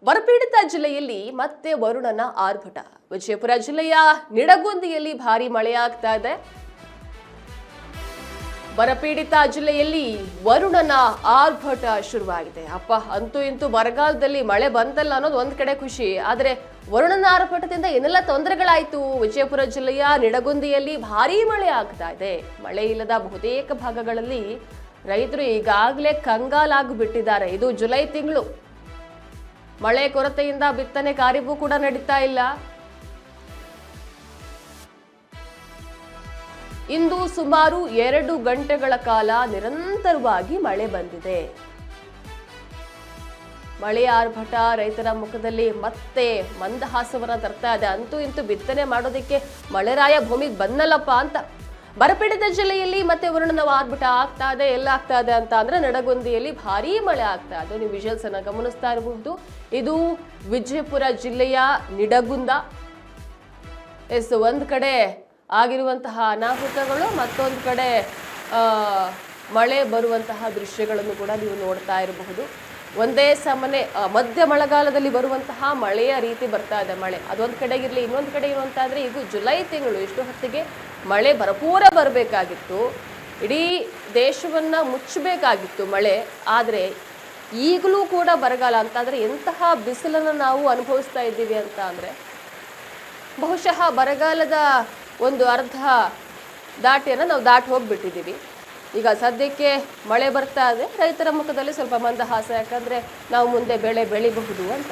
ಬರಪೀಡಿತ ಜಿಲ್ಲೆಯಲ್ಲಿ ಮತ್ತೆ ವರುಣನ ಆರ್ಭಟ. ವಿಜಯಪುರ ಜಿಲ್ಲೆಯ ನಿಡಗುಂದಿಯಲ್ಲಿ ಭಾರಿ ಮಳೆಯಾಗ್ತಾ ಇದೆ. ಬರಪೀಡಿತ ಜಿಲ್ಲೆಯಲ್ಲಿ ವರುಣನ ಆರ್ಭಟ ಶುರುವಾಗಿದೆ. ಅಪ್ಪ, ಅಂತೂ ಇಂತೂ ಬರಗಾಲದಲ್ಲಿ ಮಳೆ ಬಂತಲ್ಲ ಅನ್ನೋದು ಒಂದ್ ಕಡೆ ಖುಷಿ. ಆದ್ರೆ ವರುಣನ ಆರ್ಭಟದಿಂದ ಏನೆಲ್ಲ ತೊಂದರೆಗಳಾಯ್ತು? ವಿಜಯಪುರ ಜಿಲ್ಲೆಯ ನಿಡಗುಂದಿಯಲ್ಲಿ ಭಾರಿ ಮಳೆ ಆಗ್ತಾ ಇದೆ. ಮಳೆ ಇಲ್ಲದ ಬಹುತೇಕ ಭಾಗಗಳಲ್ಲಿ ರೈತರು ಈಗಾಗಲೇ ಕಂಗಾಲಾಗಿ ಬಿಟ್ಟಿದ್ದಾರೆ. ಇದು ಜುಲೈ ತಿಂಗಳು. ಮಳೆ ಕೊರತೆಯಿಂದ ಬಿತ್ತನೆ ಕಾರ್ಯವೂ ಕೂಡ ನಡೀತಾ ಇಲ್ಲ. ಇಂದು ಸುಮಾರು 2 ಗಂಟೆಗಳ ಕಾಲ ನಿರಂತರವಾಗಿ ಮಳೆ ಬಂದಿದೆ. ಮಳೆಯ ಆರ್ಭಟ ರೈತರ ಮುಖದಲ್ಲಿ ಮತ್ತೆ ಮಂದಹಾಸವನ್ನ ತರ್ತಾ ಇದೆ. ಅಂತೂ ಇಂತೂ ಬಿತ್ತನೆ ಮಾಡೋದಕ್ಕೆ ಮಳೆರಾಯ ಭೂಮಿಗೆ ಬಂದಲ್ಲಪ್ಪ ಅಂತ. ಬರಪೀಡಿತ ಜಿಲ್ಲೆಯಲ್ಲಿ ಮತ್ತೆ ವರುಣನ ಆರ್ಭಟ ಆಗ್ತಾ ಇದೆ. ಎಲ್ಲ ಆಗ್ತಾ ಇದೆ ಅಂತ ಅಂದ್ರೆ ನಡಗುಂದಿಯಲ್ಲಿ ಭಾರೀ ಮಳೆ ಆಗ್ತಾ ಇದೆ. ನೀವು ವಿಜುವಲ್ಸ್ ಅನ್ನ ಗಮನಿಸ್ತಾ ಇರಬಹುದು. ಇದು ವಿಜಯಪುರ ಜಿಲ್ಲೆಯ ನಿಡಗುಂದ. ಒಂದ್ ಕಡೆ ಆಗಿರುವಂತಹ ಅನಾಹುತಗಳು, ಮತ್ತೊಂದು ಕಡೆ ಮಳೆ ಬರುವಂತಹ ದೃಶ್ಯಗಳನ್ನು ಕೂಡ ನೀವು ನೋಡ್ತಾ ಇರಬಹುದು. ಒಂದೇ ಸಮನೆ ಮಧ್ಯ ಮಳೆಗಾಲದಲ್ಲಿ ಬರುವಂತಹ ಮಳೆಯ ರೀತಿ ಬರ್ತಾ ಇದೆ. ಮಳೆ ಅದೊಂದು ಕಡೆಗಿರಲಿ, ಇನ್ನೊಂದು ಕಡೆ ಇರುವಂತಾದ್ರೆ ಇದು ಜುಲೈ ತಿಂಗಳು. ಇಷ್ಟು ಹೊತ್ತಿಗೆ ಮಳೆ ಭರಪೂರ ಬರಬೇಕಾಗಿತ್ತು. ಇಡೀ ದೇಶವನ್ನ ಮುಚ್ಚಬೇಕಾಗಿತ್ತು ಮಳೆ. ಆದರೆ ಈಗಲೂ ಕೂಡ ಬರಗಾಲ ಅಂತಂದ್ರೆ ಎಂತಹ ಬಿಸಿಲನ್ನು ನಾವು ಅನುಭವಿಸ್ತಾ ಇದ್ದೀವಿ ಅಂತ ಅಂದ್ರೆ ಬಹುಶಃ ಬರಗಾಲದ ಒಂದು ಅರ್ಧ ದಾಟಿಯನ್ನು ನಾವು ದಾಟಿ ಹೋಗ್ಬಿಟ್ಟಿದ್ದೀವಿ. ಈಗ ಸದ್ಯಕ್ಕೆ ಮಳೆ ಬರ್ತಾ ಇದೆ. ರೈತರ ಮುಖದಲ್ಲಿ ಸ್ವಲ್ಪ ಮಂದಹಾಸ, ಯಾಕಂದ್ರೆ ನಾವು ಮುಂದೆ ಬೆಳೆ ಬೆಳಿಬಹುದು ಅಂತ.